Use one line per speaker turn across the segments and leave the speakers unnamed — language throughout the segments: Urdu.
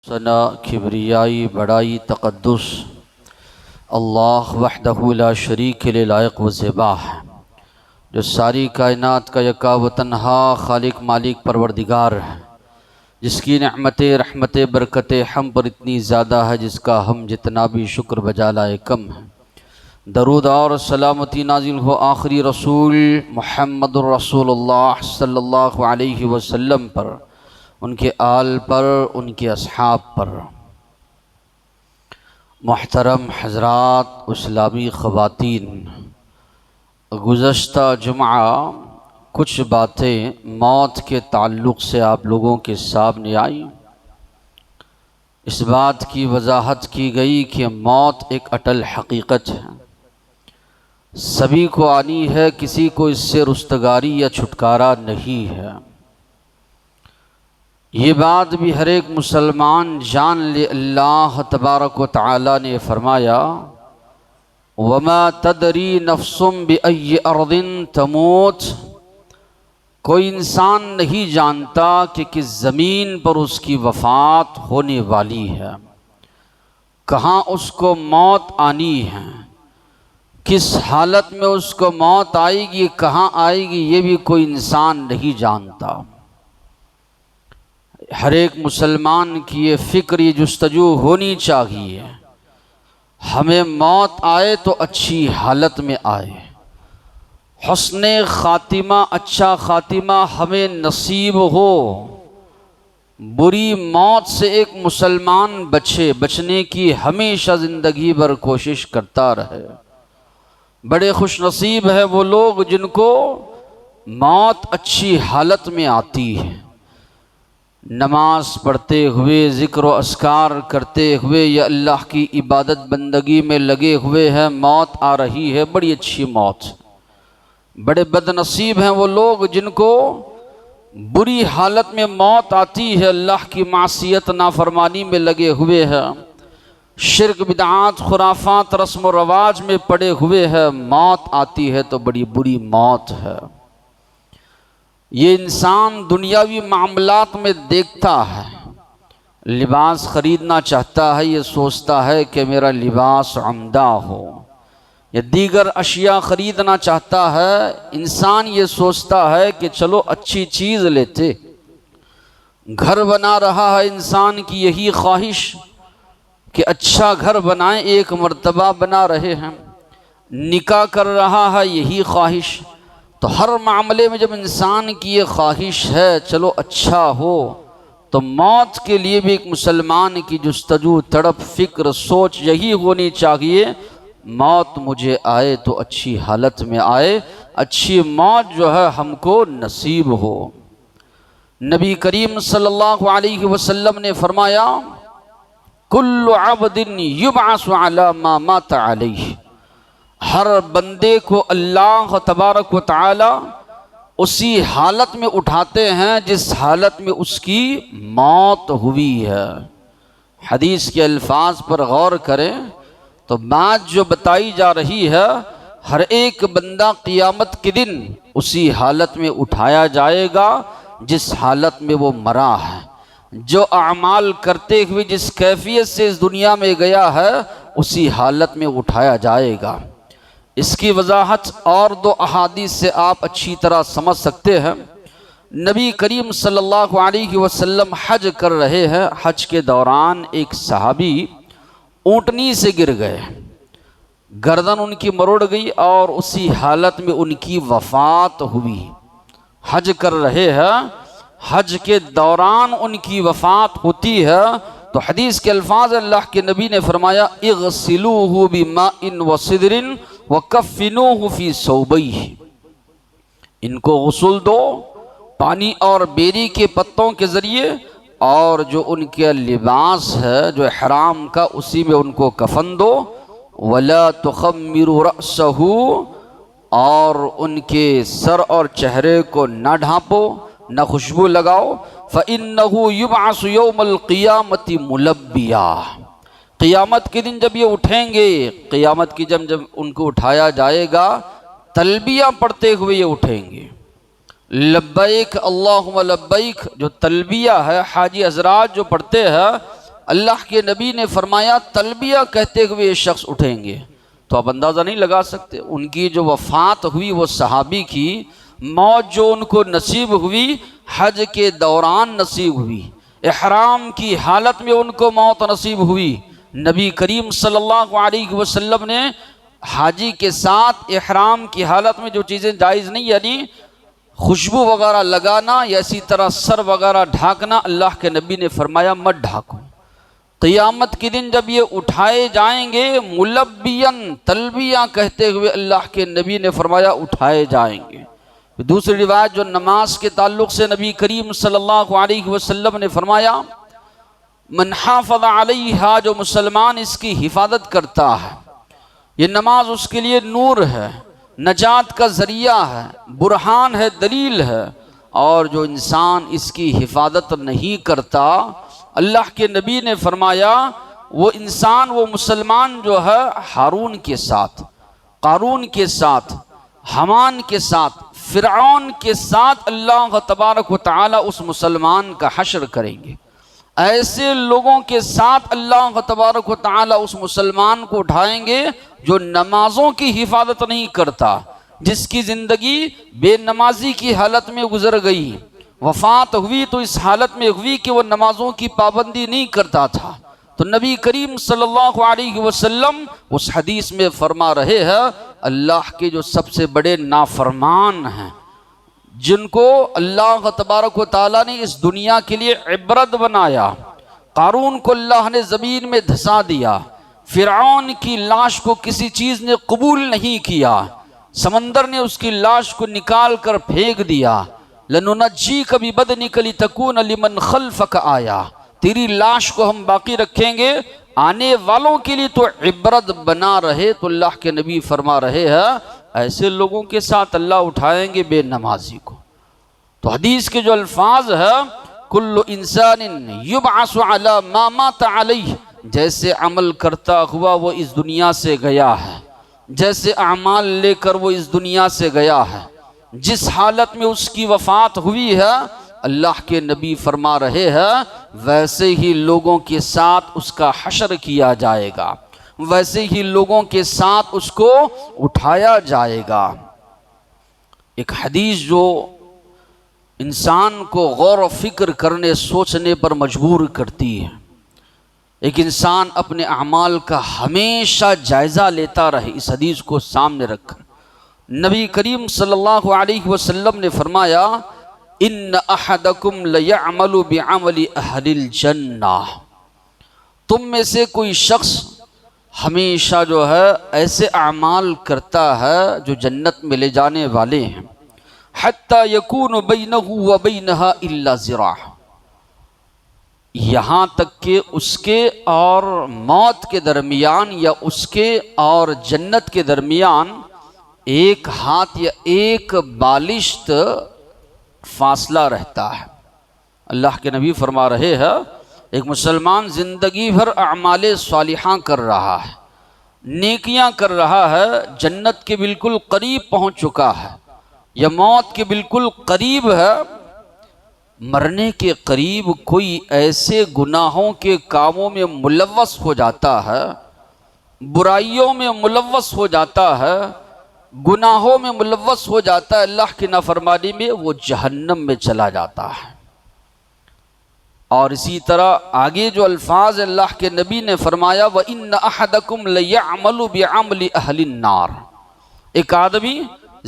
ثنا کبریائی بڑائی تقدس اللہ وحدہ لا شریک کے لائق و زیبا ہے، جو ساری کائنات کا یکا و تنہا خالق مالک پروردگار ہے، جس کی نعمت رحمت برکت ہم پر اتنی زیادہ ہے جس کا ہم جتنا بھی شکر بجا لائے کم ہے۔ درود اور سلامتی نازل ہو آخری رسول محمد الرسول اللہ صلی اللہ علیہ وسلم پر، ان کے آل پر، ان کے اصحاب پر۔ محترم حضرات، اسلامی خواتین، گزشتہ جمعہ کچھ باتیں موت کے تعلق سے آپ لوگوں کے سامنے آئیں۔ اس بات کی وضاحت کی گئی کہ موت ایک اٹل حقیقت ہے، سبھی کو آنی ہے، کسی کو اس سے رستگاری یا چھٹکارا نہیں ہے۔ یہ بات بھی ہر ایک مسلمان جان لے۔ اللہ تبارک و تعالی نے فرمایا وَمَا تَدْرِي نَفْسٌ بِأَيِّ أَرْضٍ تَمُوتُ، کوئی انسان نہیں جانتا کہ کس زمین پر اس کی وفات ہونے والی ہے، کہاں اس کو موت آنی ہے، کس حالت میں اس کو موت آئے گی، کہاں آئے گی، یہ بھی کوئی انسان نہیں جانتا۔ ہر ایک مسلمان کی یہ فکر، یہ جستجو ہونی چاہیے، ہمیں موت آئے تو اچھی حالت میں آئے، حسن خاتمہ، اچھا خاتمہ ہمیں نصیب ہو، بری موت سے ایک مسلمان بچنے کی ہمیشہ زندگی بھر کوشش کرتا رہے۔ بڑے خوش نصیب ہیں وہ لوگ جن کو موت اچھی حالت میں آتی ہے، نماز پڑھتے ہوئے، ذکر و اذکار کرتے ہوئے یا اللہ کی عبادت بندگی میں لگے ہوئے ہیں، موت آ رہی ہے، بڑی اچھی موت۔ بڑے بد نصیب ہیں وہ لوگ جن کو بری حالت میں موت آتی ہے، اللہ کی معصیت نافرمانی میں لگے ہوئے ہیں، شرک بدعات خرافات رسم و رواج میں پڑے ہوئے ہیں، موت آتی ہے تو بڑی بری موت ہے۔ یہ انسان دنیاوی معاملات میں دیکھتا ہے، لباس خریدنا چاہتا ہے، یہ سوچتا ہے کہ میرا لباس عمدہ ہو، یا دیگر اشیاء خریدنا چاہتا ہے، انسان یہ سوچتا ہے کہ چلو اچھی چیز لیتے۔ گھر بنا رہا ہے انسان کی یہی خواہش کہ اچھا گھر بنائیں، ایک مرتبہ بنا رہے ہیں۔ نکاح کر رہا ہے، یہی خواہش۔ تو ہر معاملے میں جب انسان کی یہ خواہش ہے چلو اچھا ہو، تو موت کے لیے بھی ایک مسلمان کی جستجو، تڑپ، فکر، سوچ یہی ہونی چاہیے، موت مجھے آئے تو اچھی حالت میں آئے، اچھی موت جو ہے ہم کو نصیب ہو۔ نبی کریم صلی اللہ علیہ وسلم نے فرمایا کل عبد یبعث علی ما مات علیہ، ہر بندے کو اللہ تبارک و تعالی اسی حالت میں اٹھاتے ہیں جس حالت میں اس کی موت ہوئی ہے۔ حدیث کے الفاظ پر غور کریں تو بات جو بتائی جا رہی ہے، ہر ایک بندہ قیامت کے دن اسی حالت میں اٹھایا جائے گا جس حالت میں وہ مرا ہے، جو اعمال کرتے ہوئے جس کیفیت سے اس دنیا میں گیا ہے اسی حالت میں اٹھایا جائے گا۔ اس کی وضاحت اور دو احادیث سے آپ اچھی طرح سمجھ سکتے ہیں۔ نبی کریم صلی اللہ علیہ وسلم حج کر رہے ہیں، حج کے دوران ایک صحابی اونٹنی سے گر گئے، گردن ان کی مروڑ گئی اور اسی حالت میں ان کی وفات ہوئی۔ حج کر رہے ہیں، حج کے دوران ان کی وفات ہوتی ہے، تو حدیث کے الفاظ اللہ کے نبی نے فرمایا اغسلوہ بماء وسدر وکفنوہ فی ثوبیہ، ان کو غسل دو پانی اور بیری کے پتوں کے ذریعے، اور جو ان کے لباس ہے جو احرام کا اسی میں ان کو کفن دو، ولا تخمروا رأسہ، اور ان کے سر اور چہرے کو نہ ڈھانپو، نہ خوشبو لگاؤ، فَإِنَّهُ يُبْعَثُ يَوْمَ الْقِيَامَةِ مُلَبِّيًا، قیامت کے دن جب یہ اٹھیں گے، قیامت کی جب ان کو اٹھایا جائے گا، تلبیہ پڑھتے ہوئے یہ اٹھیں گے، لبیک اللہم لبیک، جو تلبیہ ہے حاجی حضرات جو پڑھتے ہیں، اللہ کے نبی نے فرمایا تلبیہ کہتے ہوئے یہ شخص اٹھیں گے، تو آپ اندازہ نہیں لگا سکتے ان کی جو وفات ہوئی وہ صحابی کی موت جو ان کو نصیب ہوئی حج کے دوران نصیب ہوئی، احرام کی حالت میں ان کو موت نصیب ہوئی۔ نبی کریم صلی اللہ علیہ وسلم نے حاجی کے ساتھ احرام کی حالت میں جو چیزیں جائز نہیں، یعنی خوشبو وغیرہ لگانا یا اسی طرح سر وغیرہ ڈھانکنا، اللہ کے نبی نے فرمایا مت ڈھانکو۔ قیامت کے دن جب یہ اٹھائے جائیں گے ملبین تلبیہ کہتے ہوئے، اللہ کے نبی نے فرمایا اٹھائے جائیں گے۔ دوسری روایت جو نماز کے تعلق سے نبی کریم صلی اللہ علیہ وسلم نے فرمایا من حافظ علیہا، جو مسلمان اس کی حفاظت کرتا ہے، یہ نماز اس کے لیے نور ہے، نجات کا ذریعہ ہے، برہان ہے، دلیل ہے، اور جو انسان اس کی حفاظت نہیں کرتا، اللہ کے نبی نے فرمایا وہ انسان، وہ مسلمان جو ہے ہارون کے ساتھ، قارون کے ساتھ، حمان کے ساتھ، فرعون کے ساتھ اللہ تبارک و تعالی اس مسلمان کا حشر کریں گے۔ ایسے لوگوں کے ساتھ اللہ تبارک و تعالی اس مسلمان کو اٹھائیں گے جو نمازوں کی حفاظت نہیں کرتا، جس کی زندگی بے نمازی کی حالت میں گزر گئی، وفات ہوئی تو اس حالت میں ہوئی کہ وہ نمازوں کی پابندی نہیں کرتا تھا۔ تو نبی کریم صلی اللہ علیہ وسلم اس حدیث میں فرما رہے ہیں اللہ کے جو سب سے بڑے نافرمان ہیں، جن کو اللہ تبارک و تعالیٰ نے اس دنیا کے لیے عبرت بنایا، قارون کو اللہ نے زمین میں دھسا دیا، فرعون کی لاش کو کسی چیز نے قبول نہیں کیا، سمندر نے اس کی لاش کو نکال کر پھینک دیا، لَنُنَجِّيكَ بِبَدْنِكَ لِتَكُونَ لِمَنْ خَلْفَكَ آیا، تیری لاش کو ہم باقی رکھیں گے آنے والوں کے لیے تو عبرت بنا رہے۔ تو اللہ کے نبی فرما رہے ہیں ایسے لوگوں کے ساتھ اللہ اٹھائیں گے بے نمازی کو۔ تو حدیث کے جو الفاظ ہے کل انسان یبعث علی ما مات علیہ، جیسے عمل کرتا ہوا وہ اس دنیا سے گیا ہے، جیسے اعمال لے کر وہ اس دنیا سے گیا ہے، جس حالت میں اس کی وفات ہوئی ہے، اللہ کے نبی فرما رہے ہیں ویسے ہی لوگوں کے ساتھ اس کا حشر کیا جائے گا، ویسے ہی لوگوں کے ساتھ اس کو اٹھایا جائے گا۔ ایک حدیث جو انسان کو غور و فکر کرنے سوچنے پر مجبور کرتی ہے، ایک انسان اپنے اعمال کا ہمیشہ جائزہ لیتا رہے، اس حدیث کو سامنے رکھ کر نبی کریم صلی اللہ علیہ وسلم نے فرمایا ان احدکم لیعمل بعمل اہل الجنہ، تم میں سے کوئی شخص ہمیشہ جو ہے ایسے اعمال کرتا ہے جو جنت میں لے جانے والے ہیں، حتی یکون بینہ وبینہا الا ذراع، یہاں تک کہ اس کے اور موت کے درمیان یا اس کے اور جنت کے درمیان ایک ہاتھ یا ایک بالشت فاصلہ رہتا ہے۔ اللہ کے نبی فرما رہے ہیں ایک مسلمان زندگی بھر اعمال صالحہ کر رہا ہے، نیکیاں کر رہا ہے، جنت کے بالکل قریب پہنچ چکا ہے یا موت کے بالکل قریب ہے، مرنے کے قریب کوئی ایسے گناہوں کے کاموں میں ملوث ہو جاتا ہے، برائیوں میں ملوث ہو جاتا ہے، گناہوں میں ملوث ہو جاتا ہے، اللہ کی نافرمانی میں، وہ جہنم میں چلا جاتا ہے۔ اور اسی طرح آگے جو الفاظ اللہ کے نبی نے فرمایا وَإِنَّ أَحَدَكُمْ لَيَعْمَلُ بِعَمْلِ أَهْلِ النَّارِ، ایک آدمی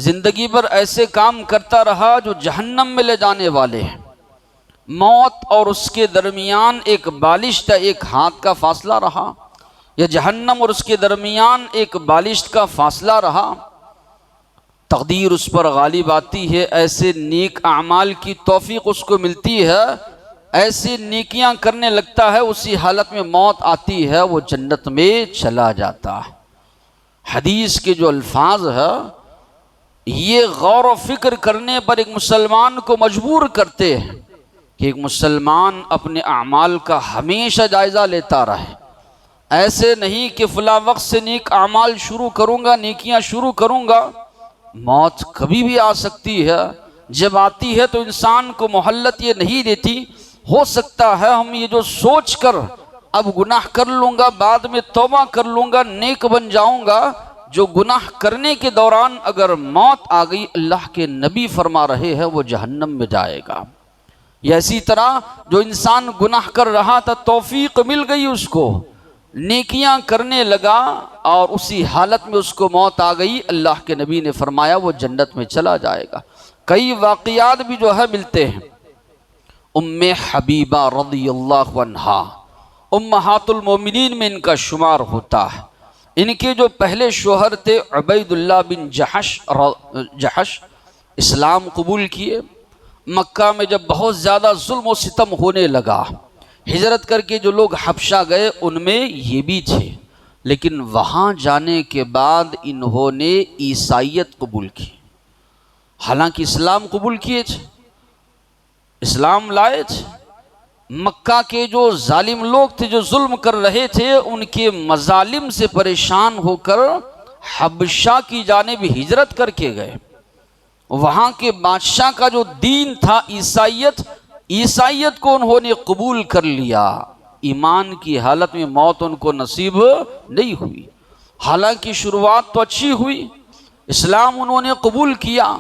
زندگی بھر ایسے کام کرتا رہا جو جہنم میں لے جانے والے ہیں، موت اور اس کے درمیان ایک بالشت ایک ہاتھ کا فاصلہ رہا، یا جہنم اور اس کے درمیان ایک بالشت کا فاصلہ رہا، تقدیر اس پر غالب آتی ہے، ایسے نیک اعمال کی توفیق اس کو ملتی ہے، ایسی نیکیاں کرنے لگتا ہے، اسی حالت میں موت آتی ہے، وہ جنت میں چلا جاتا ہے۔ حدیث کے جو الفاظ ہے یہ غور و فکر کرنے پر ایک مسلمان کو مجبور کرتے ہیں کہ ایک مسلمان اپنے اعمال کا ہمیشہ جائزہ لیتا رہے، ایسے نہیں کہ فلاں وقت سے نیک اعمال شروع کروں گا، نیکیاں شروع کروں گا، موت کبھی بھی آ سکتی ہے، جب آتی ہے تو انسان کو مہلت یہ نہیں دیتی، ہو سکتا ہے ہم یہ جو سوچ کر اب گناہ کر لوں گا، بعد میں توبہ کر لوں گا، نیک بن جاؤں گا، جو گناہ کرنے کے دوران اگر موت آ گئی، اللہ کے نبی فرما رہے ہیں وہ جہنم میں جائے گا۔ یا اسی طرح جو انسان گناہ کر رہا تھا، توفیق مل گئی اس کو، نیکیاں کرنے لگا اور اسی حالت میں اس کو موت آ گئی، اللہ کے نبی نے فرمایا وہ جنت میں چلا جائے گا۔ کئی واقعات بھی جو ہے ملتے ہیں۔ ام حبیبہ رضی اللہ عنہا امہات المومنین میں ان کا شمار ہوتا ہے۔ ان کے جو پہلے شوہر تھے عبید اللہ بن جحش، اسلام قبول کیے۔ مکہ میں جب بہت زیادہ ظلم و ستم ہونے لگا، ہجرت کر کے جو لوگ حبشہ گئے ان میں یہ بھی تھے، لیکن وہاں جانے کے بعد انہوں نے عیسائیت قبول کی۔ حالانکہ اسلام قبول کیے تھے، اسلام لائے تھے، مکہ کے جو ظالم لوگ تھے جو ظلم کر رہے تھے، ان کے مظالم سے پریشان ہو کر حبشہ کی جانب ہجرت کر کے گئے۔ وہاں کے بادشاہ کا جو دین تھا عیسائیت کو انہوں نے قبول کر لیا۔ ایمان کی حالت میں موت ان کو نصیب نہیں ہوئی، حالانکہ شروعات تو اچھی ہوئی، اسلام انہوں نے قبول کیا،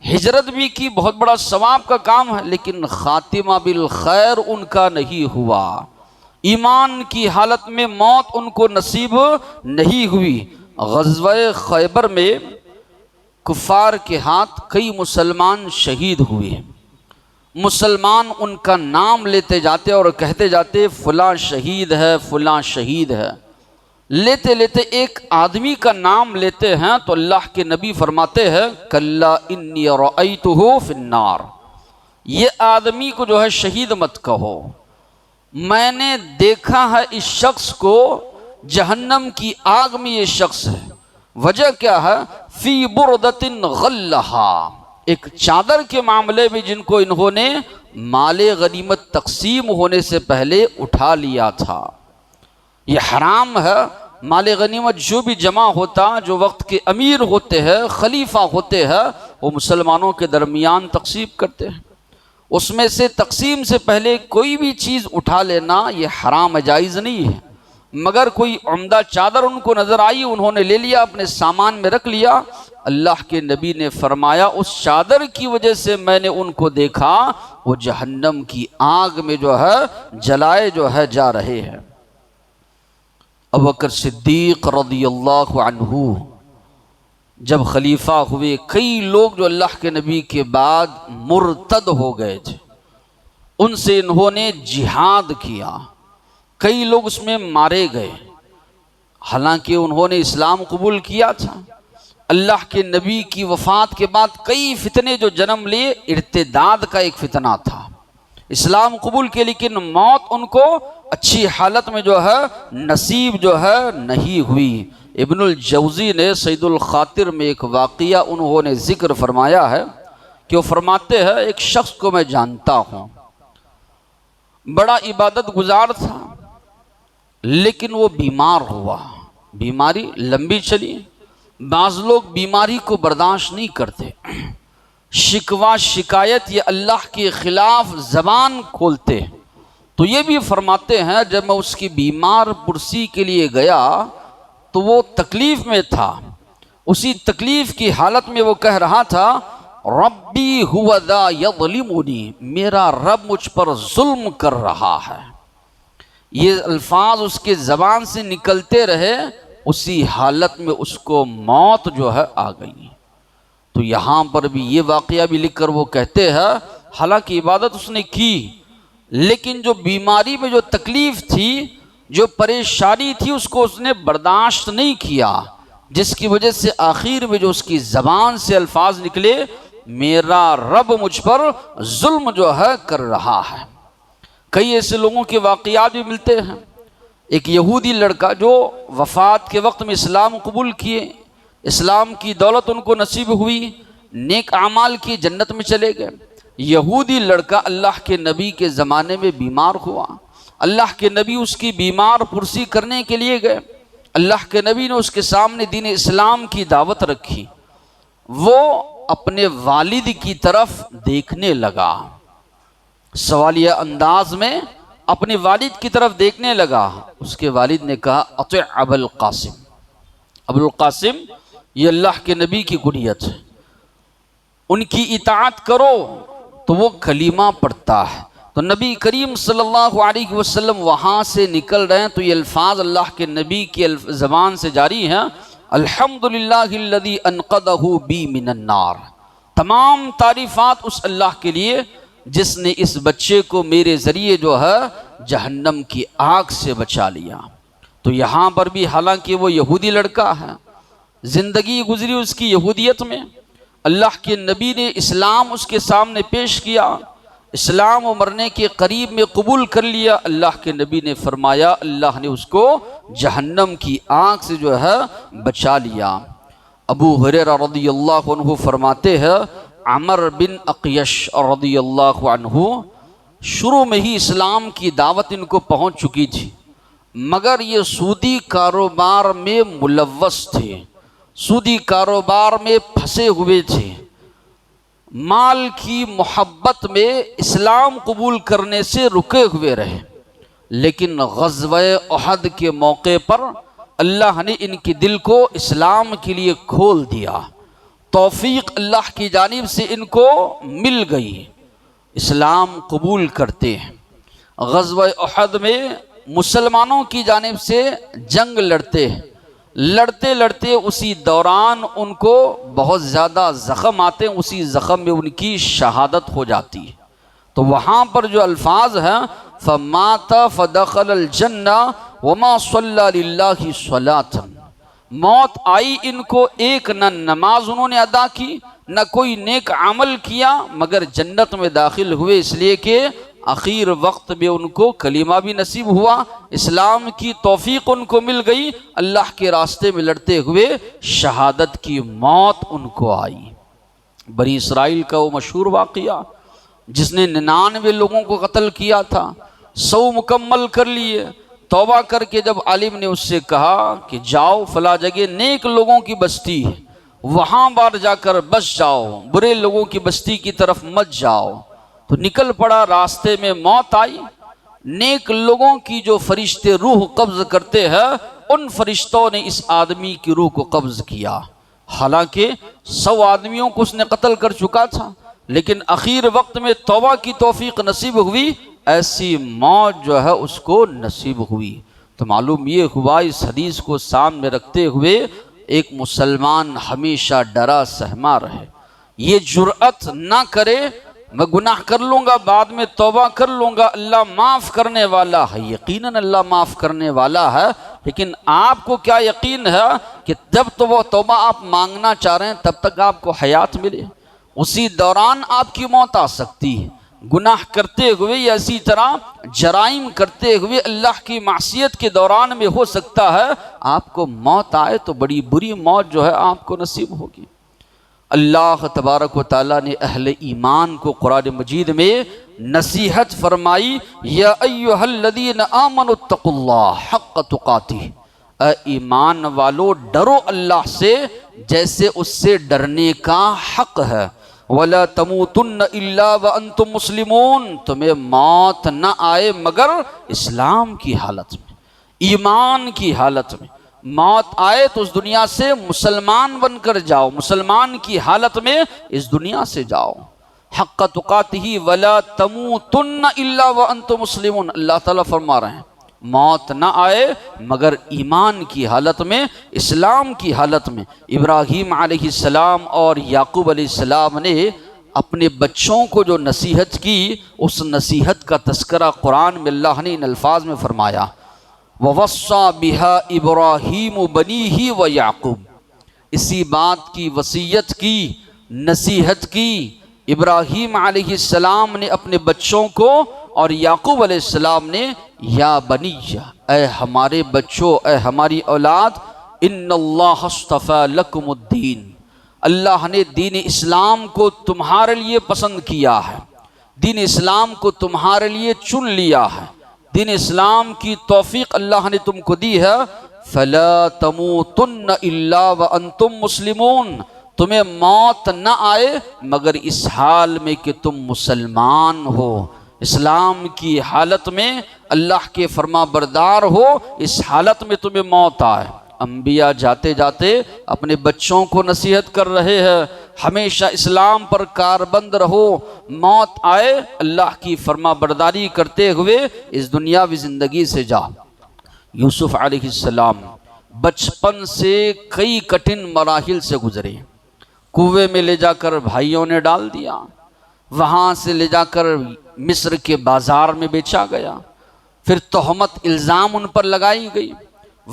ہجرت بھی کی، بہت بڑا ثواب کا کام ہے، لیکن خاتمہ بالخیر ان کا نہیں ہوا۔ ایمان کی حالت میں موت ان کو نصیب نہیں ہوئی۔ غزوہ خیبر میں کفار کے ہاتھ کئی مسلمان شہید ہوئے۔ مسلمان ان کا نام لیتے جاتے اور کہتے جاتے فلاں شہید ہے، فلاں شہید ہے۔ لیتے لیتے ایک آدمی کا نام لیتے ہیں تو اللہ کے نبی فرماتے ہیں کلا انی رأیتہ فی النار، یہ آدمی کو جو ہے شہید مت کہو، میں نے دیکھا ہے اس شخص کو جہنم کی آگ میں، یہ شخص ہے۔ وجہ کیا ہے؟ فی بردۃ غلھا، ایک چادر کے معاملے میں جن کو انہوں نے مال غنیمت تقسیم ہونے سے پہلے اٹھا لیا تھا۔ یہ حرام ہے، مال غنیمت جو بھی جمع ہوتا، جو وقت کے امیر ہوتے ہیں، خلیفہ ہوتے ہیں، وہ مسلمانوں کے درمیان تقسیم کرتے ہیں، اس میں سے تقسیم سے پہلے کوئی بھی چیز اٹھا لینا یہ حرام جائز نہیں ہے۔ مگر کوئی عمدہ چادر ان کو نظر آئی، انہوں نے لے لیا، اپنے سامان میں رکھ لیا۔ اللہ کے نبی نے فرمایا اس چادر کی وجہ سے میں نے ان کو دیکھا، وہ جہنم کی آگ میں جو ہے جلائے جو ہے جا رہے ہیں۔ ابوبکر صدیق رضی اللہ عنہ جب خلیفہ ہوئے، کئی لوگ جو اللہ کے نبی کے بعد مرتد ہو گئے تھے، ان سے انہوں نے جہاد کیا، کئی لوگ اس میں مارے گئے، حالانکہ انہوں نے اسلام قبول کیا تھا۔ اللہ کے نبی کی وفات کے بعد کئی فتنے جو جنم لیے، ارتداد کا ایک فتنہ تھا، اسلام قبول کے لیکن موت ان کو اچھی حالت میں جو ہے نصیب جو ہے نہیں ہوئی۔ ابن الجوزی نے سید الخاطر میں ایک واقعہ انہوں نے ذکر فرمایا ہے کہ وہ فرماتے ہیں ایک شخص کو میں جانتا ہوں، بڑا عبادت گزار تھا، لیکن وہ بیمار ہوا، بیماری لمبی چلی۔ بعض لوگ بیماری کو برداشت نہیں کرتے، شکوہ شکایت یہ اللہ کے خلاف زبان کھولتے، تو یہ بھی فرماتے ہیں جب میں اس کی بیمار پرسی کے لیے گیا تو وہ تکلیف میں تھا، اسی تکلیف کی حالت میں وہ کہہ رہا تھا ربی ہوا ذا یظلمنی، میرا رب مجھ پر ظلم کر رہا ہے۔ یہ الفاظ اس کے زبان سے نکلتے رہے، اسی حالت میں اس کو موت جو ہے آ گئی۔ تو یہاں پر بھی یہ واقعہ بھی لکھ کر وہ کہتے ہیں حالانکہ عبادت اس نے کی، لیکن جو بیماری میں جو تکلیف تھی، جو پریشانی تھی، اس کو اس نے برداشت نہیں کیا، جس کی وجہ سے آخر میں جو اس کی زبان سے الفاظ نکلے میرا رب مجھ پر ظلم جو ہے کر رہا ہے۔ کئی ایسے لوگوں کے واقعات بھی ملتے ہیں۔ ایک یہودی لڑکا جو وفات کے وقت میں اسلام قبول کیے، اسلام کی دولت ان کو نصیب ہوئی، نیک اعمال کی، جنت میں چلے گئے۔ یہودی لڑکا اللہ کے نبی کے زمانے میں بیمار ہوا، اللہ کے نبی اس کی بیمار پرسی کرنے کے لیے گئے، اللہ کے نبی نے اس کے سامنے دین اسلام کی دعوت رکھی، وہ اپنے والد کی طرف دیکھنے لگا، سوالیہ انداز میں اپنے والد کی طرف دیکھنے لگا، اس کے والد نے کہا اطع ابا القاسم، ابو القاسم یہ اللہ کے نبی کی کنیت ہے، ان کی اطاعت کرو تو وہ کلمہ پڑھتا ہے۔ تو نبی کریم صلی اللہ علیہ وسلم وہاں سے نکل رہے ہیں تو یہ الفاظ اللہ کے نبی کی زبان سے جاری ہیں، الحمدللہ الذی انقذہ بی من النار، تمام تعریفات اس اللہ کے لیے جس نے اس بچے کو میرے ذریعے جو ہے جہنم کی آگ سے بچا لیا۔ تو یہاں پر بھی حالانکہ وہ یہودی لڑکا ہے، زندگی گزری اس کی یہودیت میں، اللہ کے نبی نے اسلام اس کے سامنے پیش کیا، اسلام و مرنے کے قریب میں قبول کر لیا، اللہ کے نبی نے فرمایا اللہ نے اس کو جہنم کی آگ سے جو ہے بچا لیا۔ ابو ہریرہ رضی اللہ عنہ فرماتے ہیں عمر بن اقیش رضی اللہ عنہ شروع میں ہی اسلام کی دعوت ان کو پہنچ چکی تھی، مگر یہ سودی کاروبار میں ملوث تھے، سودی کاروبار میں پھنسے ہوئے تھے، مال کی محبت میں اسلام قبول کرنے سے رکے ہوئے رہے۔ لیکن غزوہ احد کے موقع پر اللہ نے ان کے دل کو اسلام کے لیے کھول دیا، توفیق اللہ کی جانب سے ان کو مل گئی، اسلام قبول کرتے ہیں۔ غزوہ احد میں مسلمانوں کی جانب سے جنگ لڑتے ہیں، لڑتے لڑتے اسی دوران ان کو بہت زیادہ زخم آتے ہیں، اسی زخم میں ان کی شہادت ہو جاتی ہے۔ تو وہاں پر جو الفاظ ہیں فمات فدخل الجنہ وما صلی للہ صلاۃ، موت آئی ان کو، ایک نہ نماز انہوں نے ادا کی نہ کوئی نیک عمل کیا، مگر جنت میں داخل ہوئے اس لیے کہ اخیر وقت میں ان کو کلمہ بھی نصیب ہوا، اسلام کی توفیق ان کو مل گئی، اللہ کے راستے میں لڑتے ہوئے شہادت کی موت ان کو آئی۔ بنی اسرائیل کا وہ مشہور واقعہ جس نے 99 لوگوں کو قتل کیا تھا، 100 مکمل کر لیے، توبہ کر کے جب عالم نے اس سے کہا کہ جاؤ فلاں جگہ نیک لوگوں کی بستی ہے، وہاں بار جا کر بس جاؤ، برے لوگوں کی بستی کی طرف مت جاؤ، تو نکل پڑا، راستے میں موت آئی۔ نیک لوگوں کی جو فرشتے روح قبض کرتے ہیں ان فرشتوں نے اس آدمی کی روح کو قبض کیا، حالانکہ 100 آدمیوں کو اس نے قتل کر چکا تھا، لیکن اخیر وقت میں توبہ کی توفیق نصیب ہوئی، ایسی موت جو ہے اس کو نصیب ہوئی۔ تو معلوم یہ ہوا اس حدیث کو سامنے رکھتے ہوئے ایک مسلمان ہمیشہ ڈرا سہما رہے، یہ جرأت نہ کرے میں گناہ کر لوں گا بعد میں توبہ کر لوں گا، اللہ معاف کرنے والا ہے، یقیناً اللہ معاف کرنے والا ہے، لیکن آپ کو کیا یقین ہے کہ جب تو وہ توبہ آپ مانگنا چاہ رہے ہیں تب تک آپ کو حیات ملے؟ اسی دوران آپ کی موت آ سکتی ہے، گناہ کرتے ہوئے یا اسی طرح جرائم کرتے ہوئے اللہ کی معصیت کے دوران میں ہو سکتا ہے آپ کو موت آئے، تو بڑی بری موت جو ہے آپ کو نصیب ہوگی۔ اللہ تبارک و تعالیٰ نے اہل ایمان کو قرآن مجید میں نصیحت فرمائی، یا ایہا الذین آمنوا اتقوا اللہ حق تقاتہ، اے ایمان والو ڈرو اللہ سے جیسے اس سے ڈرنے کا حق ہے، ولا تموتن الا وانتم مسلمون، تمہیں موت نہ آئے مگر اسلام کی حالت میں، ایمان کی حالت میں، موت آئے تو اس دنیا سے مسلمان بن کر جاؤ، مسلمان کی حالت میں اس دنیا سے جاؤ، حق تقاتہ ولا تموتن الا وانتم مسلمون، اللہ تعالیٰ فرما رہے ہیں موت نہ آئے مگر ایمان کی حالت میں، اسلام کی حالت میں۔ ابراہیم علیہ السلام اور یعقوب علیہ السلام نے اپنے بچوں کو جو نصیحت کی، اس نصیحت کا تذکرہ قرآن میں اللہ نے ان الفاظ میں فرمایا، وَوَصَّى بِهَا إِبْرَاهِيمُ بَنِيهِ وَيَعْقُوبُ، اسی بات کی وصیت کی، نصیحت کی ابراہیم علیہ السلام نے اپنے بچوں کو، اور یعقوب علیہ السلام نے، یا بنیہ، اے ہمارے بچوں، اے ہماری اولاد، ان اللہ اصطفیٰ لکم الدین، اللہ نے دین اسلام کو تمہارے لیے پسند کیا ہے، دین اسلام کو تمہارے لیے چن لیا ہے، دین اسلام کی توفیق اللہ نے تم کو دی ہے، فلا تموتن الا وانتم مسلمون، تمہیں موت نہ آئے مگر اس حال میں کہ تم مسلمان ہو، اسلام کی حالت میں اللہ کے فرما بردار ہو، اس حالت میں تمہیں موت آئے۔ انبیاء جاتے جاتے اپنے بچوں کو نصیحت کر رہے ہیں، ہمیشہ اسلام پر کاربند رہو، موت آئے اللہ کی فرما برداری کرتے ہوئے اس دنیاوی زندگی سے جاؤ۔ یوسف علیہ السلام بچپن سے کئی کٹھن مراحل سے گزرے، کنویں میں لے جا کر بھائیوں نے ڈال دیا، وہاں سے لے جا کر مصر کے بازار میں بیچا گیا، پھر تہمت الزام ان پر لگائی گئی،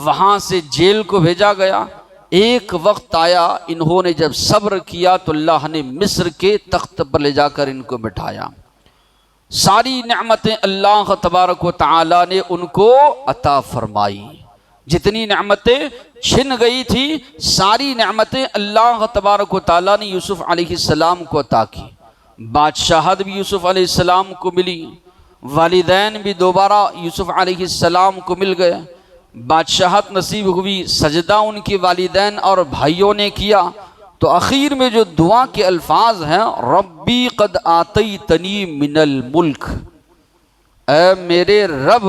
وہاں سے جیل کو بھیجا گیا۔ ایک وقت آیا انہوں نے جب صبر کیا تو اللہ نے مصر کے تخت پر لے جا کر ان کو بٹھایا، ساری نعمتیں اللہ تبارک و تعالی نے ان کو عطا فرمائی، جتنی نعمتیں چھن گئی تھی ساری نعمتیں اللہ تبارک و تعالی نے یوسف علیہ السلام کو عطا کی۔ بادشاہت بھی یوسف علیہ السلام کو ملی، والدین بھی دوبارہ یوسف علیہ السلام کو مل گئے، بادشاہت نصیب ہوئی، سجدہ ان کے والدین اور بھائیوں نے کیا۔ تو اخیر میں جو دعا کے الفاظ ہیں، ربی قد آتیتنی من الملک، اے میرے رب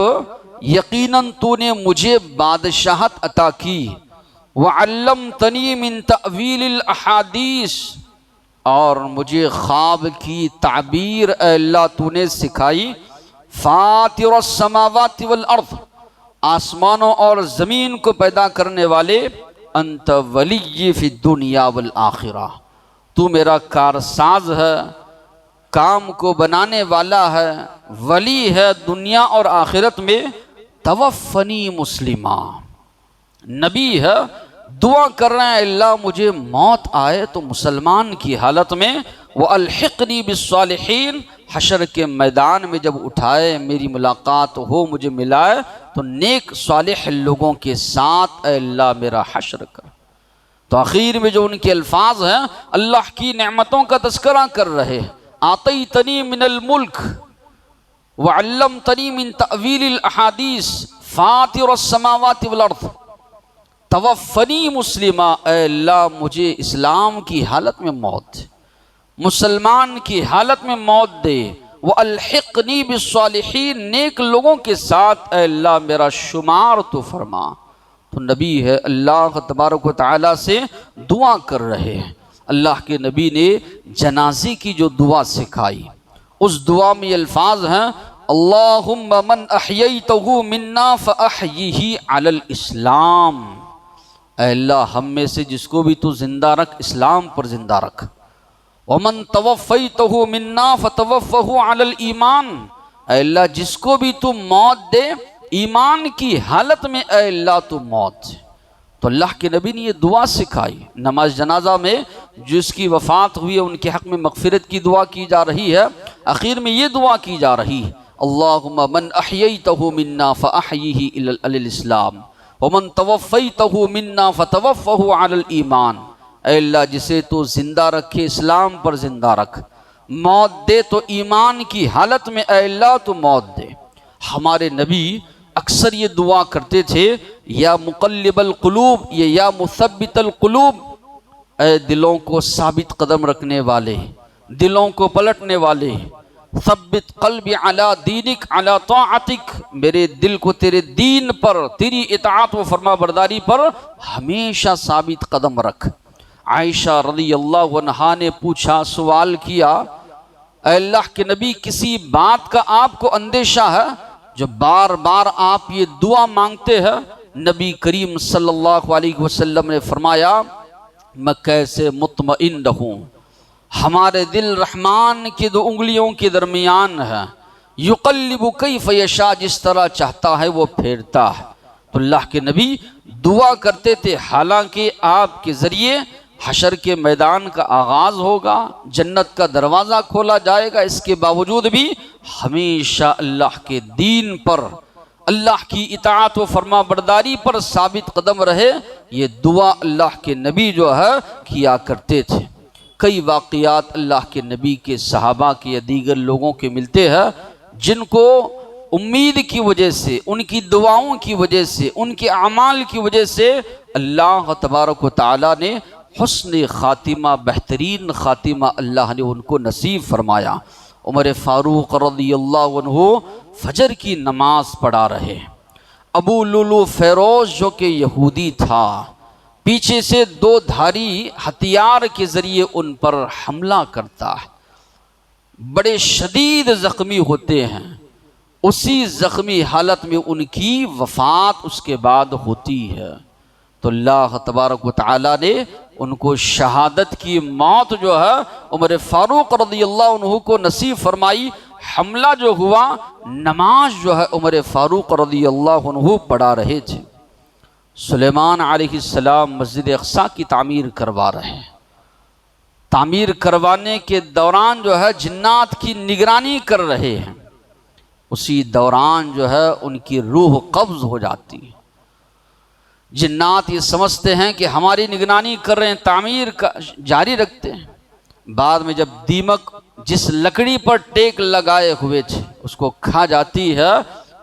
یقیناً تو نے مجھے بادشاہت عطا کی، وعلمتنی من تأویل الاحادیث، اور مجھے خواب کی تعبیر اے اللہ تو نے سکھائی، فاطر السماوات والارض، آسمانوں اور زمین کو پیدا کرنے والے، انت ولی فی الدنیا والآخرہ، تو میرا کارساز ہے، کام کو بنانے والا ہے، ولی ہے دنیا اور آخرت میں، توفنی مسلمہ، نبی ہے، دعا کر رہے ہیں اللہ مجھے موت آئے تو مسلمان کی حالت میں، وَأَلْحِقْنِي بِالصَّالِحِينَ، حشر کے میدان میں جب اٹھائے میری ملاقات ہو، مجھے ملائے تو نیک صالح لوگوں کے ساتھ اے اللہ میرا حشر کر۔ تو آخر میں جو ان کے الفاظ ہیں اللہ کی نعمتوں کا تذکرہ کر رہے، آتیتنی من الملک وعلمتنی من تأویل الاحادیث فاطر السماوات والارض توفنی مسلمہ، اے اللہ مجھے اسلام کی حالت میں موت، مسلمان کی حالت میں موت دے، وَأَلْحِقْنِي بِالصَّالِحِينَ، نیک لوگوں کے ساتھ اے اللہ میرا شمار تو فرما۔ تو نبی ہے اللہ تبارک و تعالیٰ سے دعا کر رہے ہیں، اللہ کے نبی نے جنازے کی جو دعا سکھائی، اس دعا میں یہ الفاظ ہیں، اللہم من احییتہ منا فاحیہ علی الاسلام، اے اللہ ہم میں سے جس کو بھی تو زندہ رکھ اسلام پر زندہ رکھ، ومن توفیتہ منا فتوفہ علی الایمان، اے اللہ جس کو بھی تو موت دے ایمان کی حالت میں اے اللہ تو موت۔ تو اللہ کے نبی نے یہ دعا سکھائی، نماز جنازہ میں جس کی وفات ہوئی ہے ان کے حق میں مغفرت کی دعا کی جا رہی ہے، اخیر میں یہ دعا کی جا رہی ہے، اللہم من احییتہ منا فاحیہ علی الاسلام ومن توفیتہ منا فتوفہ علی الایمان، اے اللہ جسے تو زندہ رکھے اسلام پر زندہ رکھ، موت دے تو ایمان کی حالت میں اے اللہ تو موت دے۔ ہمارے نبی اکثر یہ دعا کرتے تھے، یا مقلب القلوب، یہ یا مثبت القلوب، اے دلوں کو ثابت قدم رکھنے والے، دلوں کو پلٹنے والے، ثبت قلبی علی دینک علی طاعتک، میرے دل کو تیرے دین پر، تیری اطاعت و فرما برداری پر ہمیشہ ثابت قدم رکھ۔ عائشہ رضی اللہ عنہا نے پوچھا، سوال کیا، اے اللہ کے نبی کسی بات کا آپ کو اندیشہ ہے جو بار بار آپ یہ دعا مانگتے ہیں؟ نبی کریم صلی اللہ علیہ وسلم نے فرمایا، میں کیسے مطمئن رہوں، ہمارے دل رحمان کی دو انگلیوں کے درمیان ہے، یقلب کیف یشاء، جس طرح چاہتا ہے وہ پھیرتا ہے۔ تو اللہ کے نبی دعا کرتے تھے، حالانکہ آپ کے ذریعے حشر کے میدان کا آغاز ہوگا، جنت کا دروازہ کھولا جائے گا، اس کے باوجود بھی ہمیشہ اللہ کے دین پر، اللہ کی اطاعت و فرما برداری پر ثابت قدم رہے، یہ دعا اللہ کے نبی جو ہے کیا کرتے تھے۔ کئی واقعات اللہ کے نبی کے صحابہ کے یا دیگر لوگوں کے ملتے ہیں جن کو امید کی وجہ سے، ان کی دعاؤں کی وجہ سے، ان کے اعمال کی وجہ سے اللہ تبارک و تعالیٰ نے حسن خاتمہ، بہترین خاتمہ اللہ نے ان کو نصیب فرمایا۔ عمر فاروق رضی اللہ عنہ فجر کی نماز پڑھا رہے۔ ابو لولو فیروز جو کہ یہودی تھا، پیچھے سے 2 دھاری ہتھیار کے ذریعے ان پر حملہ کرتا ہے، بڑے شدید زخمی ہوتے ہیں۔ اسی زخمی حالت میں ان کی وفات اس کے بعد ہوتی ہے، تو اللہ تبارک و تعالیٰ نے ان کو شہادت کی موت جو ہے عمر فاروق رضی اللہ عنہ کو نصیب فرمائی۔ حملہ جو ہوا، نماز جو ہے عمر فاروق رضی اللہ عنہ پڑھا رہے تھے۔ سلیمان علیہ السلام مسجد اقصیٰ کی تعمیر کروا رہے ہیں۔ تعمیر کروانے کے دوران جو ہے جنات کی نگرانی کر رہے ہیں، اسی دوران جو ہے ان کی روح قبض ہو جاتی ہے۔ جنات یہ سمجھتے ہیں کہ ہماری نگرانی کر رہے ہیں، تعمیر کا جاری رکھتے ہیں۔ بعد میں جب دیمک جس لکڑی پر ٹیک لگائے ہوئے تھے اس کو کھا جاتی ہے،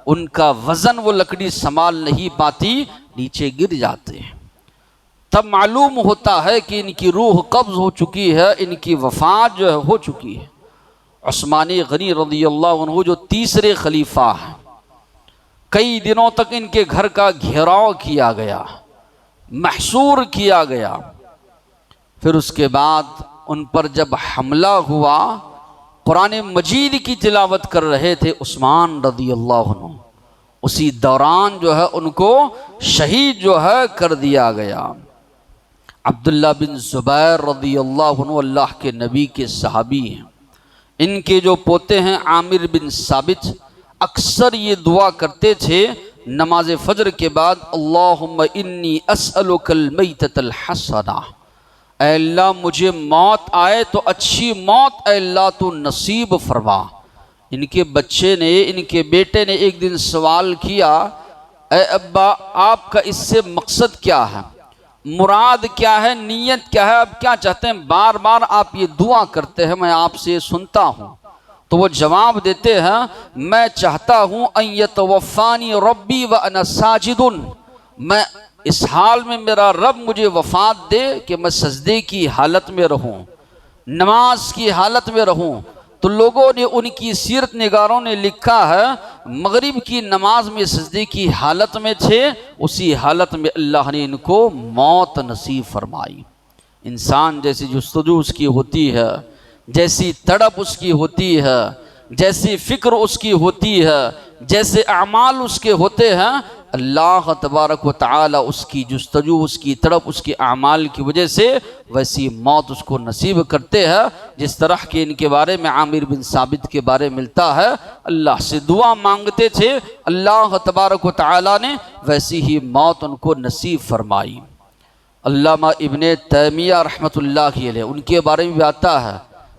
ان کا وزن وہ لکڑی سنبھال نہیں پاتی، نیچے گر جاتے ہیں۔ تب معلوم ہوتا ہے کہ ان کی روح قبض ہو چکی ہے، ان کی وفات جو ہے ہو چکی ہے۔ عثمان غنی رضی اللہ عنہ جو تیسرے خلیفہ ہیں، کئی دنوں تک ان کے گھر کا گھیراؤ کیا گیا، محصور کیا گیا۔ پھر اس کے بعد ان پر جب حملہ ہوا، قرآن مجید کی تلاوت کر رہے تھے عثمان رضی اللہ عنہ، اسی دوران جو ہے ان کو شہید جو ہے کر دیا گیا۔ عبداللہ بن زبیر رضی اللہ عنہ اللہ کے نبی کے صحابی ہیں، ان کے جو پوتے ہیں عامر بن ثابت، اکثر یہ دعا کرتے تھے نماز فجر کے بعد، اللہم انی اسألک المیتۃ الحسنہ، اے اللہ مجھے موت آئے تو اچھی موت اے اللہ تو نصیب فرما۔ ان کے بچے نے، ان کے بیٹے نے ایک دن سوال کیا، اے ابا آپ کا اس سے مقصد کیا ہے، مراد کیا ہے، نیت کیا ہے، آپ کیا چاہتے ہیں؟ بار بار آپ یہ دعا کرتے ہیں، میں آپ سے سنتا ہوں۔ تو وہ جواب دیتے ہیں، میں چاہتا ہوں ان یتوفانی ربی وانا ساجد، میں اس حال میں میرا رب مجھے وفات دے کہ میں سجدے کی حالت میں رہوں، نماز کی حالت میں رہوں۔ تو لوگوں نے، ان کی سیرت نگاروں نے لکھا ہے، مغرب کی نماز میں سجدے کی حالت میں تھے، اسی حالت میں اللہ نے ان کو موت نصیب فرمائی۔ انسان جیسی جستجو اس کی ہوتی ہے، جیسی تڑپ اس کی ہوتی ہے، جیسی فکر اس کی ہوتی ہے، جیسے اعمال اس کے ہوتے ہیں، اللہ تبارک و تعالی اس کی جستجو، اس کی تڑپ، اس کے اعمال کی وجہ سے ویسی موت اس کو نصیب کرتے ہیں، جس طرح کہ ان کے بارے میں عامر بن ثابت کے بارے میں ملتا ہے، اللہ سے دعا مانگتے تھے، اللہ تبارک و تعالی نے ویسی ہی موت ان کو نصیب فرمائی۔ علامہ ابن تیمیہ رحمۃ اللہ علیہ، ان کے بارے میں بھی آتا ہے،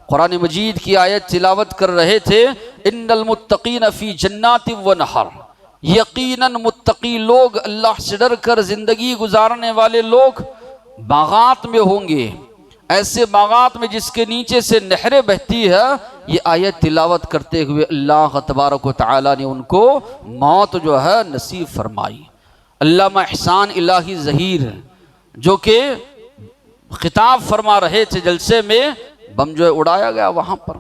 قرآن مجید کی آیت تلاوت کر رہے تھے، ان المتقین فی جنات و نہر، یقیناً متقی لوگ، اللہ سے ڈر کر زندگی گزارنے والے لوگ باغات میں ہوں گے، ایسے باغات میں جس کے نیچے سے نہریں بہتی ہے۔ یہ آیت تلاوت کرتے ہوئے اللہ تبارک و تعالی نے ان کو موت جو ہے نصیب فرمائی۔ علامہ احسان الہی ظہیر جو کہ خطاب فرما رہے تھے جلسے میں، بم جو ہے اڑایا گیا وہاں پر،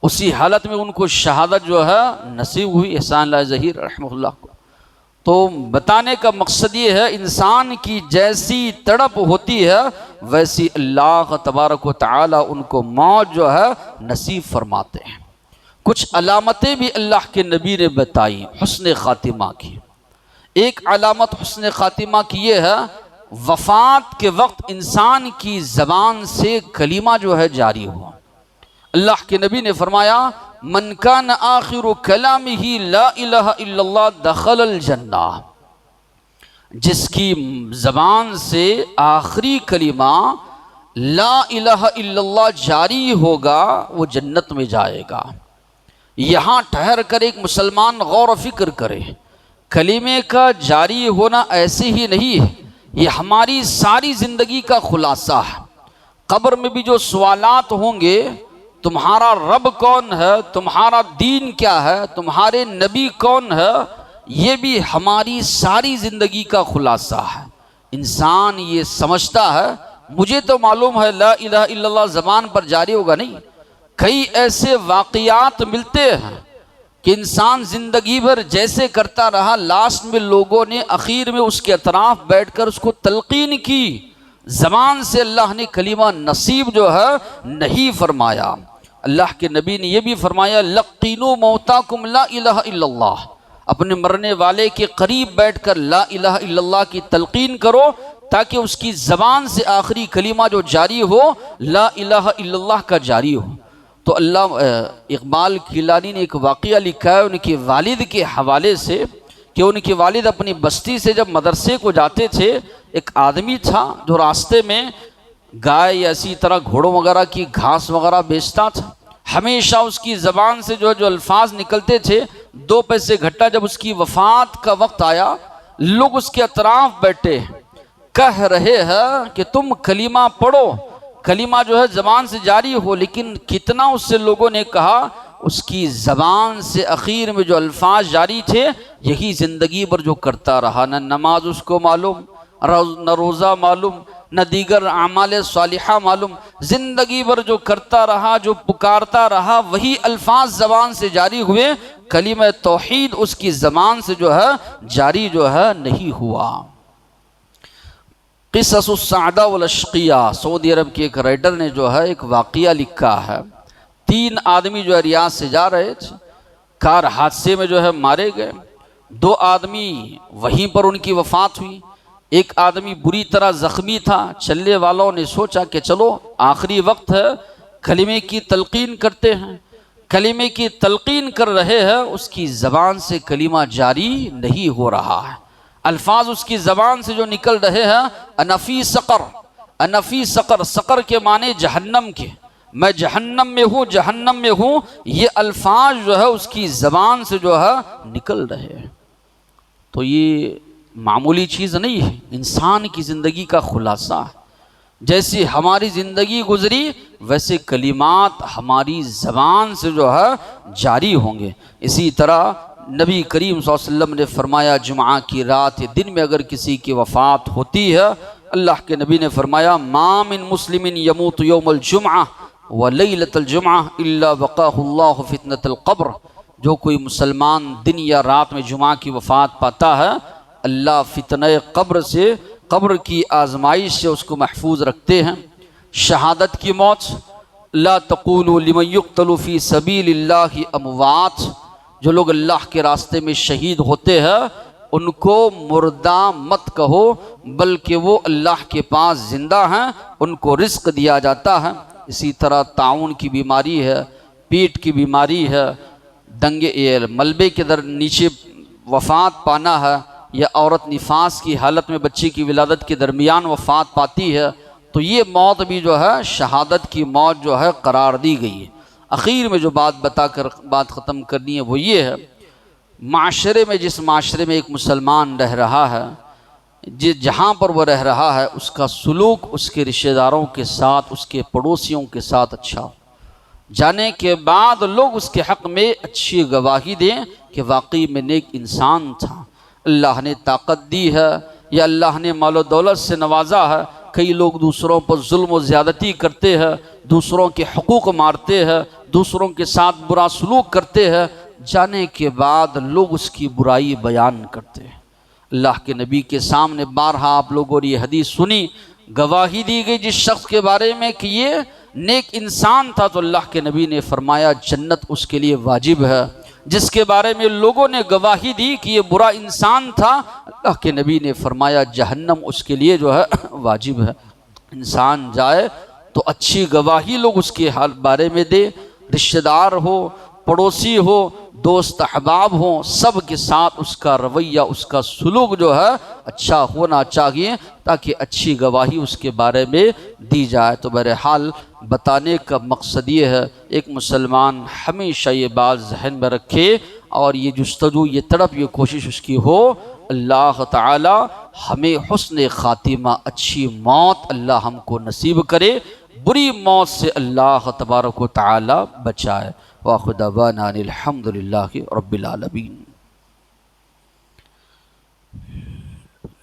اسی حالت میں ان کو شہادت جو ہے نصیب ہوئی، احسان اللہ ظہیر رحمہ اللہ کو۔ تو بتانے کا مقصد یہ ہے، انسان کی جیسی تڑپ ہوتی ہے ویسی اللہ تبارک و تعالی ان کو موت جو ہے نصیب فرماتے ہیں۔ کچھ علامتیں بھی اللہ کے نبی نے بتائی حسن خاتمہ کی۔ ایک علامت حسن خاتمہ کی یہ ہے، وفات کے وقت انسان کی زبان سے کلمہ جو ہے جاری ہوا۔ اللہ کے نبی نے فرمایا، من کان آخر کلامہ لا الہ الا اللہ دخل الجنہ، جس کی زبان سے آخری کلمہ لا الہ الا اللہ جاری ہوگا وہ جنت میں جائے گا۔ یہاں ٹھہر کر ایک مسلمان غور و فکر کرے، کلمے کا جاری ہونا ایسے ہی نہیں ہے، یہ ہماری ساری زندگی کا خلاصہ ہے۔ قبر میں بھی جو سوالات ہوں گے، تمہارا رب کون ہے، تمہارا دین کیا ہے، تمہارے نبی کون ہے، یہ بھی ہماری ساری زندگی کا خلاصہ ہے۔ انسان یہ سمجھتا ہے مجھے تو معلوم ہے لا الہ الا اللہ زبان پر جاری ہوگا، نہیں، کئی ایسے واقعات ملتے ہیں کہ انسان زندگی بھر جیسے کرتا رہا، لاسٹ میں لوگوں نے آخر میں اس کے اطراف بیٹھ کر اس کو تلقین کی، زبان سے اللہ نے کلمہ نصیب جو ہے نہیں فرمایا۔ اللہ کے نبی نے یہ بھی فرمایا لقینوا موتاکم لا الہ الا اللہ، اپنے مرنے والے کے قریب بیٹھ کر لا الہ الا اللہ کی تلقین کرو تاکہ اس کی زبان سے آخری کلمہ جو جاری ہو لا الہ الا اللہ کا جاری ہو۔ تو اللہ اقبال کیلانی نے ایک واقعہ لکھا ہے ان کے والد کے حوالے سے کہ ان کے والد اپنی بستی سے جب مدرسے کو جاتے تھے، ایک آدمی تھا جو راستے میں گائے یا اسی طرح گھوڑوں وغیرہ کی گھاس وغیرہ بیچتا تھا۔ ہمیشہ اس کی زبان سے جو الفاظ نکلتے تھے، 2 پیسے گھٹا جب اس کی وفات کا وقت آیا، لوگ اس کے اطراف بیٹھے کہہ رہے ہیں کہ تم کلمہ پڑھو، کلمہ جو ہے زبان سے جاری ہو، لیکن کتنا اس سے لوگوں نے کہا، اس کی زبان سے اخیر میں جو الفاظ جاری تھے یہی زندگی بھر جو کرتا رہا، نہ نماز اس کو معلوم، نہ روزہ معلوم، نہ دیگر اعمال صالحہ معلوم، زندگی بھر جو کرتا رہا، جو پکارتا رہا، وہی الفاظ زبان سے جاری ہوئے، کلمہ توحید اس کی زبان سے جو ہے جاری جو ہے نہیں ہوا۔ قصص السعداء والاشقیاء، سعودی عرب کے ایک رائٹر نے جو ہے ایک واقعہ لکھا ہے۔ 3 آدمی جو ہے ریاض سے جا رہے تھے، کار حادثے میں جو ہے مارے گئے، 2 آدمی وہیں پر ان کی وفات ہوئی، ایک آدمی بری طرح زخمی تھا۔ چلنے والوں نے سوچا کہ چلو آخری وقت ہے، کلمے کی تلقین کرتے ہیں، کلمے کی تلقین کر رہے ہیں، اس کی زبان سے کلمہ جاری نہیں ہو رہا ہے، الفاظ اس کی زبان سے جو نکل رہے ہیں انا فی سقر، انا فی سقر، سقر کے معنی جہنم کے، میں جہنم میں ہوں، جہنم میں ہوں، یہ الفاظ جو ہے اس کی زبان سے جو ہے نکل رہے ہیں۔ تو یہ معمولی چیز نہیں ہے، انسان کی زندگی کا خلاصہ ہے۔ جیسی ہماری زندگی گزری ویسے کلمات ہماری زبان سے جو ہے جاری ہوں گے۔ اسی طرح نبی کریم صلی اللہ علیہ وسلم نے فرمایا جمعہ کی رات یا دن میں اگر کسی کی وفات ہوتی ہے، اللہ کے نبی نے فرمایا ما من مسلم یموت یوم الجمعہ ولیلۃ الجمعہ الا وقاہ اللہ فتنۃ القبر، جو کوئی مسلمان دن یا رات میں جمعہ کی وفات پاتا ہے، اللہ فتنہ قبر سے، قبر کی آزمائش سے اس کو محفوظ رکھتے ہیں۔ شہادت کی موت، لا تقولوا لمن یقتل فی سبیل اللہ اموات، جو لوگ اللہ کے راستے میں شہید ہوتے ہیں ان کو مردہ مت کہو، بلکہ وہ اللہ کے پاس زندہ ہیں، ان کو رزق دیا جاتا ہے۔ اسی طرح طاعون کی بیماری ہے، پیٹ کی بیماری ہے، دنگے ملبے کے در نیچے وفات پانا ہے، یا عورت نفاس کی حالت میں بچے کی ولادت کے درمیان وفات پاتی ہے، تو یہ موت بھی جو ہے شہادت کی موت جو ہے قرار دی گئی ہے۔ اخیر میں جو بات ختم کرنی ہے وہ یہ ہے، معاشرے میں، جس معاشرے میں ایک مسلمان رہ رہا ہے، جہاں پر وہ رہ رہا ہے، اس کا سلوک اس کے رشتہ داروں کے ساتھ، اس کے پڑوسیوں کے ساتھ اچھا ہو، جانے کے بعد لوگ اس کے حق میں اچھی گواہی دیں کہ واقعی میں نیک انسان تھا، اللہ نے طاقت دی ہے یا اللہ نے مال و دولت سے نوازا ہے۔ کئی لوگ دوسروں پر ظلم و زیادتی کرتے ہیں، دوسروں کے حقوق مارتے ہیں، دوسروں کے ساتھ برا سلوک کرتے ہیں، جانے کے بعد لوگ اس کی برائی بیان کرتے ہیں۔ اللہ کے نبی کے سامنے بارہا آپ لوگوں نے یہ حدیث سنی، گواہی دی گئی جس شخص کے بارے میں کہ یہ نیک انسان تھا، تو اللہ کے نبی نے فرمایا جنت اس کے لیے واجب ہے۔ جس کے بارے میں لوگوں نے گواہی دی کہ یہ برا انسان تھا، اللہ کے نبی نے فرمایا جہنم اس کے لیے جو ہے واجب ہے۔ انسان جائے تو اچھی گواہی لوگ اس کے حال بارے میں دے، رشتہ دار ہو، پڑوسی ہو، دوست احباب ہوں، سب کے ساتھ اس کا رویہ، اس کا سلوک جو ہے اچھا ہونا چاہیے، تاکہ اچھی گواہی اس کے بارے میں دی جائے۔ تو بہرحال بتانے کا مقصد یہ ہے، ایک مسلمان ہمیشہ یہ بات ذہن میں رکھے اور یہ جستجو، یہ تڑپ، یہ کوشش اس کی ہو، اللہ تعالی ہمیں حسن خاتمہ، اچھی موت اللہ ہم کو نصیب کرے، بری موت سے اللہ تبارک و تعالی بچائے۔ وآخر دعوانا الحمد للہ رب العالمین۔